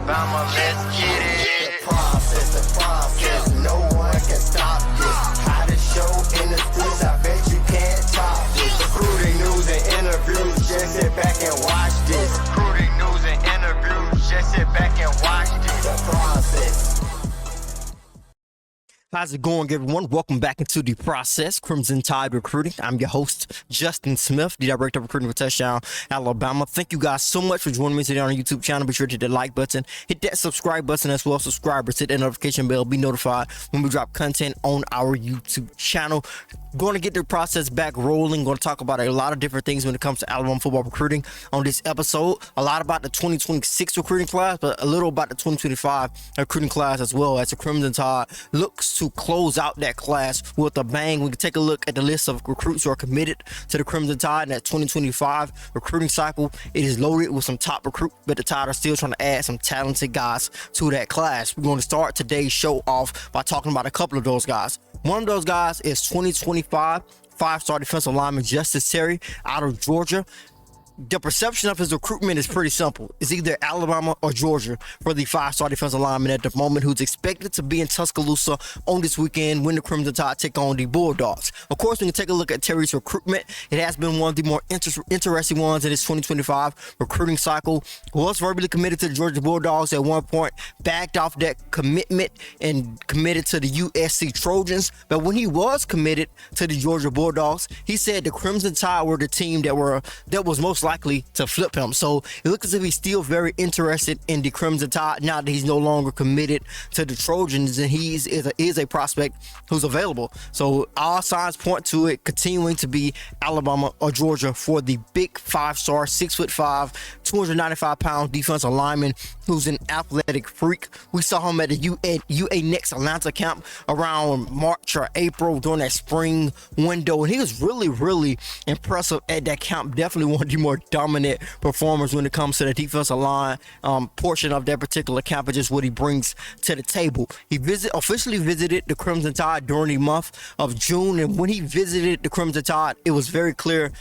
Alabama, let's get it. The process, no one can stop this. Hottest show in the streets, I bet you can't top this. Recruiting news and interviews, just sit back and watch this. Recruiting news and interviews, just sit back and watch this. The process. How's it going, everyone? Welcome back into The Process, Crimson Tide Recruiting. I'm your host, Justin Smith, the Director of Recruiting for Touchdown Alabama. Thank you guys so much for joining me today on our YouTube channel. Be sure to hit the like button, hit that subscribe button as well. Subscribers, hit that notification bell, be notified when we drop content on our YouTube channel. Going to get the process back rolling. Going to talk about a lot of different things when it comes to Alabama football recruiting on this episode. A lot about the 2026 recruiting class, but a little about the 2025 recruiting class as well, as the Crimson Tide looks to close out that class with a bang. We can take a look at the list of recruits who are committed to the Crimson Tide in that 2025 recruiting cycle. It is loaded with some top recruits, but the Tide are still trying to add some talented guys to that class. We're going to start today's show off by talking about a couple of those guys. One of those guys is 2025 five-star defensive lineman Justice Terry out of Georgia. The perception of his recruitment is pretty simple. It's either Alabama or Georgia for the five-star defensive lineman at the moment, who's expected to be in Tuscaloosa on this weekend when the Crimson Tide take on the Bulldogs. Of course, when you take a look at Terry's recruitment, it has been one of the more interesting ones in this 2025 recruiting cycle. Was verbally committed to the Georgia Bulldogs at one point, backed off that commitment and committed to the USC Trojans. But when he was committed to the Georgia Bulldogs, he said the Crimson Tide were the team that was most likely to flip him. So it looks as if he's still very interested in the Crimson Tide now that he's no longer committed to the Trojans, and he is a prospect who's available. So all signs point to it continuing to be Alabama or Georgia for the big five-star, 6'5", 295-pound defensive lineman who's an athletic freak. We saw him at the UA Next Atlanta camp around March or April during that spring window, and he was really impressive at that camp. Definitely one of the more dominant performers when it comes to the defensive line portion of that particular camp, and just what he brings to the table. He officially visited the Crimson Tide during the month of June, and when he visited the Crimson Tide, it was very clear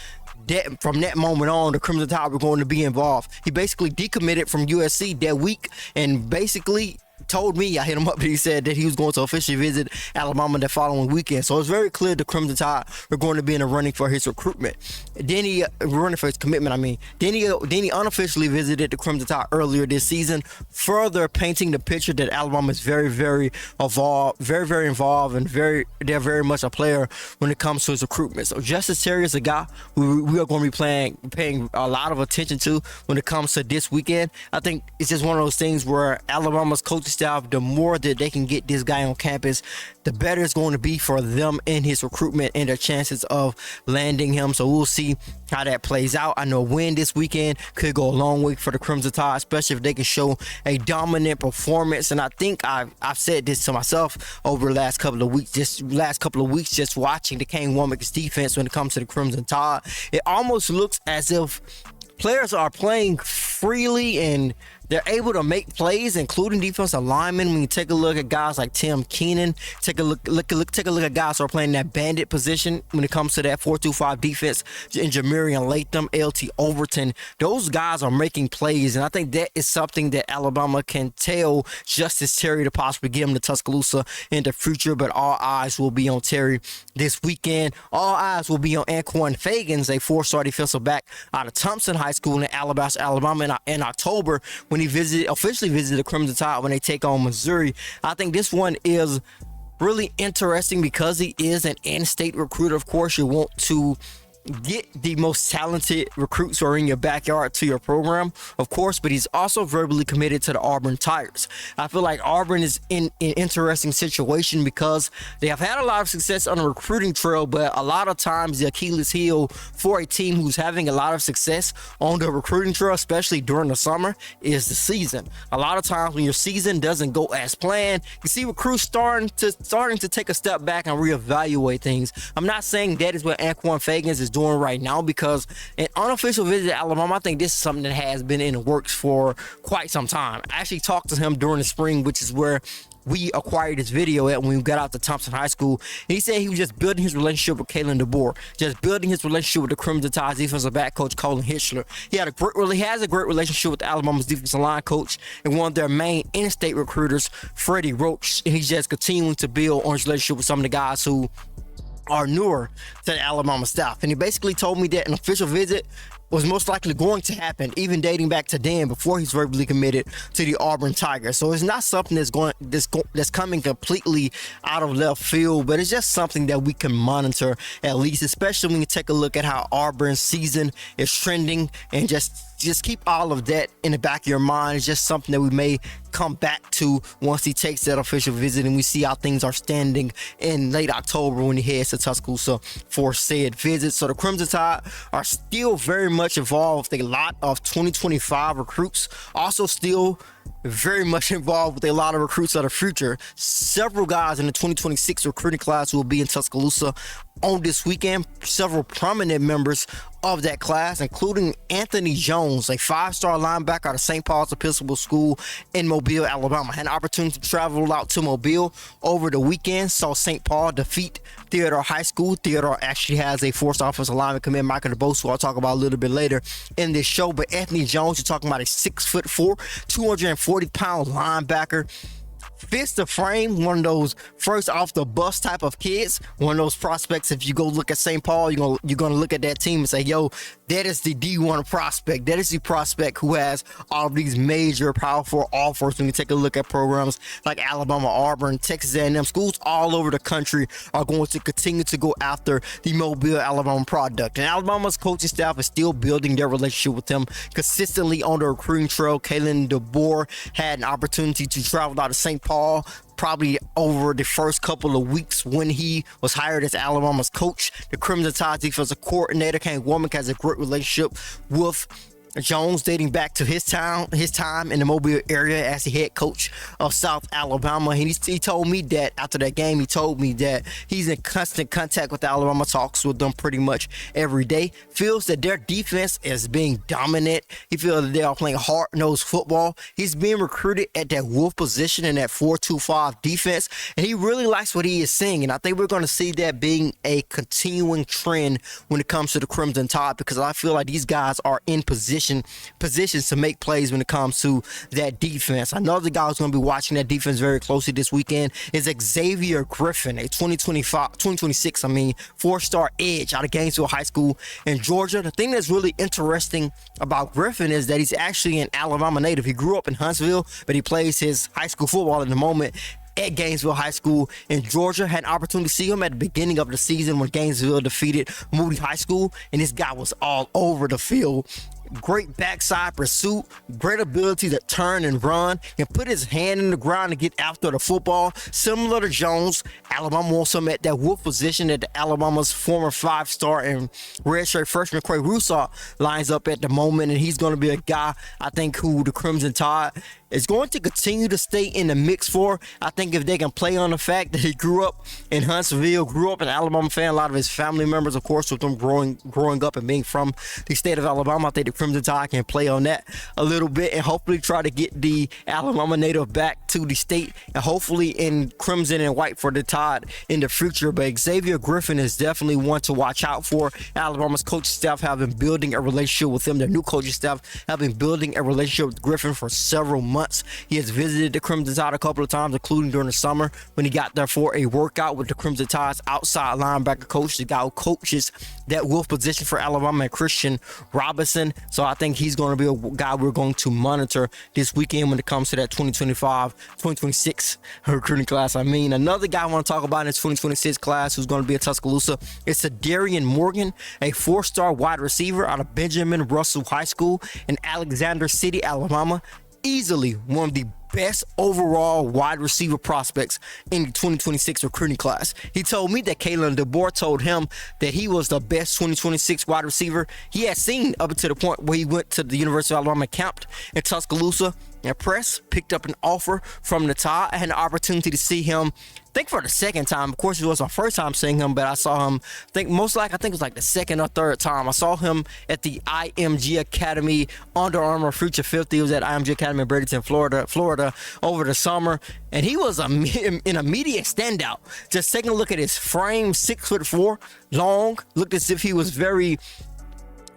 that from that moment on, the Crimson Tide were going to be involved. He basically decommitted from USC that week and basically told me, I hit him up, and he said that he was going to officially visit Alabama the following weekend. So it's very clear the Crimson Tide were going to be in the running for his recruitment. Then he running for his commitment. Then he unofficially visited the Crimson Tide earlier this season, further painting the picture that Alabama is very involved, and they're very much a player when it comes to his recruitment. So Justice Terry is a guy who we are going to be paying a lot of attention to when it comes to this weekend. I think it's just one of those things where Alabama's coaching staff, the more that they can get this guy on campus, the better it's going to be for them in his recruitment and their chances of landing him. So we'll see how that plays out. I know a win this weekend could go a long way for the Crimson Tide, especially if they can show a dominant performance. And I think I've said this to myself over the last couple of weeks, just watching the Kane Womack's defense when it comes to the Crimson Tide. It almost looks as if players are playing freely and they're able to make plays, including defensive linemen. When you take a look at guys like Tim Keenan, take a look at guys who are playing that bandit position when it comes to that 4-2-5 defense, in Jamarian Latham, LT Overton. Those guys are making plays, and I think that is something that Alabama can tell Justice Terry to possibly get him to Tuscaloosa in the future. But all eyes will be on Terry this weekend. All eyes will be on Anan Fagin, a 4-star defensive back out of Thompson High School in Alabama in October, when he officially visited the Crimson Tide when they take on Missouri. I think this one is really interesting because he is an in-state recruiter. Of course, you want to get the most talented recruits who are in your backyard to your program, of course, but he's also verbally committed to the Auburn Tigers. I feel like Auburn is in an interesting situation because they have had a lot of success on the recruiting trail, but a lot of times the Achilles heel for a team who's having a lot of success on the recruiting trail, especially during the summer, is the season. A lot of times when your season doesn't go as planned, you see recruits starting to take a step back and reevaluate things. I'm not saying that is what Anan Fagin is doing right now, because an unofficial visit to Alabama, I think this is something that has been in the works for quite some time. I actually talked to him during the spring, which is where we acquired this video at when we got out to Thompson High School. And he said he was just building his relationship with Kalen DeBoer, just building his relationship with the Crimson Tide's defensive back coach, Colin Hitchler. He has a great relationship with Alabama's defensive line coach and one of their main in-state recruiters, Freddie Roach. And he's just continuing to build on his relationship with some of the guys who are newer to the Alabama staff. And he basically told me that an official visit was most likely going to happen, even dating back to then, before he's verbally committed to the Auburn Tigers. So it's not something that's coming completely out of left field, but it's just something that we can monitor at least, especially when you take a look at how Auburn's season is trending, and just keep all of that in the back of your mind. It's just something that we may come back to once he takes that official visit and we see how things are standing in late October when he heads to Tuscaloosa for said visit. So the Crimson Tide are still very much involved with a lot of 2025 recruits, also still very much involved with a lot of recruits of the future. Several guys in the 2026 recruiting class will be in Tuscaloosa on this weekend. Several prominent members of that class, including Anthony Jones, a 5-star linebacker out of St. Paul's Episcopal School in Mobile, Alabama. Had an opportunity to travel out to Mobile over the weekend. Saw St. Paul defeat Theodore High School. Theodore actually has a 4-star offensive lineman commit, Michael DeBose, who I'll talk about a little bit later in this show. But Anthony Jones, you're talking about a 6'4", 240-pound linebacker. Fits the frame, one of those first off the bus type of kids, one of those prospects. If you go look at St. Paul, you're gonna look at that team and say, yo, that is the D1 prospect. That is the prospect who has all of these major powerful offers. When you take a look at programs like Alabama, Auburn, Texas A&M, schools all over the country are going to continue to go after the Mobile, Alabama product. And Alabama's coaching staff is still building their relationship with them consistently on the recruiting trail. Kalen DeBoer had an opportunity to travel out of St. Paul probably over the first couple of weeks when he was hired as Alabama's coach. The Crimson Tide defensive coordinator, Kane Womack, has a great relationship with Jones dating back to his time in the Mobile area as the head coach of South Alabama. And he told me that after that game, he told me that he's in constant contact with Alabama, talks with them pretty much every day, feels that their defense is being dominant. He feels that they are playing hard-nosed football. He's being recruited at that wolf position in that 4-2-5 defense, and he really likes what he is seeing. And I think we're going to see that being a continuing trend when it comes to the Crimson Tide, because I feel like these guys are in positions to make plays when it comes to that defense. Another guy who's going to be watching that defense very closely this weekend is Xavier Griffin, a 2026 4-star edge out of Gainesville High School in Georgia. The thing that's really interesting about Griffin is that he's actually an Alabama native. He grew up in Huntsville, but he plays his high school football at the moment at Gainesville High School in Georgia. Had an opportunity to see him at the beginning of the season when Gainesville defeated Moody High School, and this guy was all over the field. Great backside pursuit, great ability to turn and run and put his hand in the ground to get after the football. Similar to Jones, Alabama wants him at that wolf position that Alabama's former 5-star and redshirt freshman Quay Russaw lines up at the moment, and he's going to be a guy I think who the Crimson Tide is going to continue to stay in the mix for. I think if they can play on the fact that he grew up in Huntsville, grew up an Alabama fan, a lot of his family members, of course, with them growing up and being from the state of Alabama, I think the Crimson Tide can play on that a little bit and hopefully try to get the Alabama native back to the state and hopefully in crimson and white for the Tide in the future. But Xavier Griffin is definitely one to watch out for. Alabama's coaching staff have been building a relationship with him. Their new coaching staff have been building a relationship with Griffin for several months. He has visited the Crimson Tide a couple of times, including during the summer when he got there for a workout with the Crimson Tide's outside linebacker coach, the guy who coaches that wolf position for Alabama, and Christian Robinson. So I think he's going to be a guy we're going to monitor this weekend when it comes to that 2026 recruiting class. Another guy I want to talk about in this 2026 class who's going to be at Tuscaloosa is Darion Morgan, a 4-star wide receiver out of Benjamin Russell High School in Alexander City, Alabama. Easily one of the best overall wide receiver prospects in the 2026 recruiting class. He told me that Kalen DeBoer told him that he was the best 2026 wide receiver he had seen up to the point where he went to the University of Alabama, camped in Tuscaloosa. impressed, picked up an offer from the Tide. I had an opportunity to see him, I think for the second time. Of course, it was my first time seeing him, but I saw him, I think it was like the second or third time. I saw him at the IMG Academy Under Armour Future 50. It was at IMG Academy in Bradenton, Florida over the summer. And he was an immediate standout. Just taking a look at his frame, 6'4", long, looked as if he was very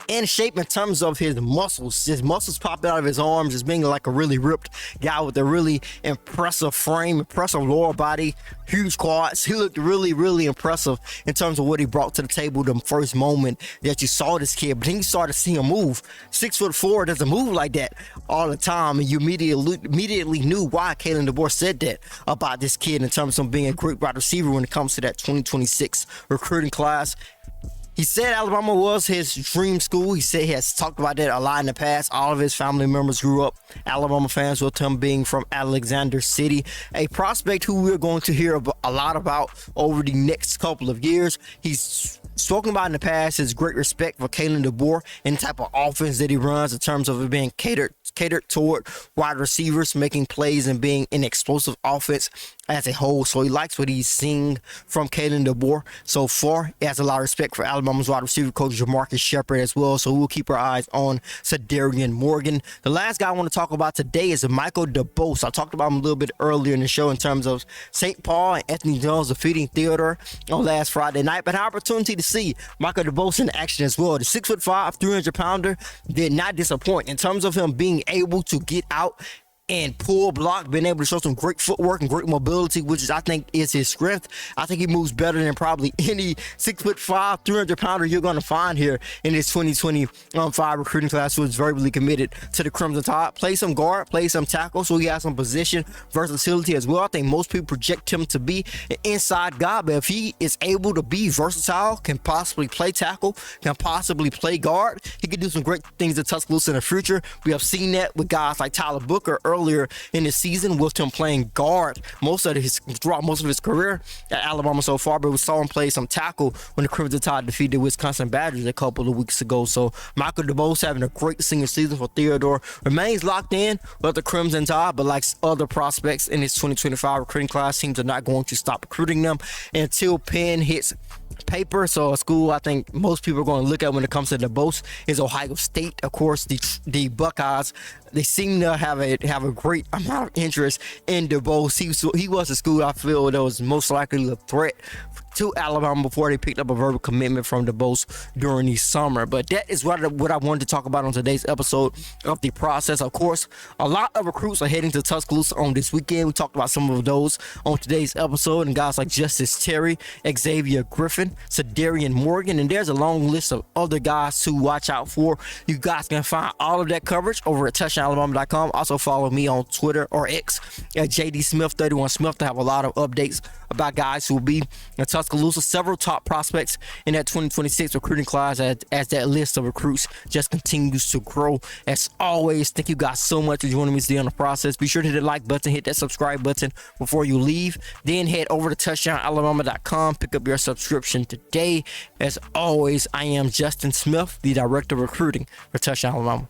in shape in terms of his muscles. His muscles popped out of his arms, just being like a really ripped guy with a really impressive frame, impressive lower body, huge quads. He looked really, really impressive in terms of what he brought to the table the first moment that you saw this kid. But then you started to see him move. 6'4" doesn't move like that all the time, and you immediately knew why Kalen DeBoer said that about this kid in terms of being a great wide receiver when it comes to that 2026 recruiting class. He said Alabama was his dream school. He said he has talked about that a lot in the past. All of his family members grew up Alabama fans, with him being from Alexander City, a prospect who we're going to hear a lot about over the next couple of years. He's spoken about in the past his great respect for Kalen DeBoer and the type of offense that he runs in terms of it being catered toward wide receivers, making plays and being an explosive offense as a whole. So he likes what he's seeing from Kalen DeBoer so far. He has a lot of respect for Alabama's wide receiver coach Jamarcus Shepard as well. So we'll keep our eyes on Darion Morgan. The last guy I want to talk about today is Michael DeBose. I talked about him a little bit earlier in the show in terms of St. Paul and Anthony Jones defeating Theodore on last Friday night. But an opportunity to see Michael DeBose in action as well. The 6'5", 300-pounder did not disappoint in terms of him being able to get out and pull block, being able to show some great footwork and great mobility, which I think is his strength. I think he moves better than probably any 6'5", 300-pounder you're going to find here in this 2025 recruiting class, who is very really committed to the Crimson Tide. Play some guard, play some tackle, so he has some position versatility as well. I think most people project him to be an inside guy, but if he is able to be versatile, can possibly play tackle, can possibly play guard, he could do some great things at Tuscaloosa in the future. We have seen that with guys like Tyler Booker earlier in the season, with him playing guard throughout most of his career at Alabama so far, but we saw him play some tackle when the Crimson Tide defeated Wisconsin Badgers a couple of weeks ago. So Michael DeBose having a great senior season for Theodore, remains locked in with the Crimson Tide, but like other prospects in his 2025 recruiting class, teams are not going to stop recruiting them until Penn hits paper. So a school I think most people are going to look at when it comes to DeBose is Ohio State. Of course, the Buckeyes, they seem to have a great amount of interest in DeBose. He was a school I feel that was most likely a threat to Alabama before they picked up a verbal commitment from DeBose during the summer. But that is what I wanted to talk about on today's episode of The Process. Of course, a lot of recruits are heading to Tuscaloosa on this weekend. We talked about some of those on today's episode, and guys like Justice Terry, Xavier Griffin, Darion Morgan, and there's a long list of other guys to watch out for. You guys can find all of that coverage over at touchdowналabama.com. Also follow me on Twitter or X at JDSmith31Smith to have a lot of updates about guys who will be in Tuscaloosa. Several top prospects in that 2026 recruiting class as that list of recruits just continues to grow. As always, thank you guys so much for joining me today on The Process. Be sure to hit the like button, hit that subscribe button before you leave. Then head over to touchdownalabama.com, pick up your subscription today. As always, I am Justin Smith, the Director of Recruiting for Touchdown Alabama.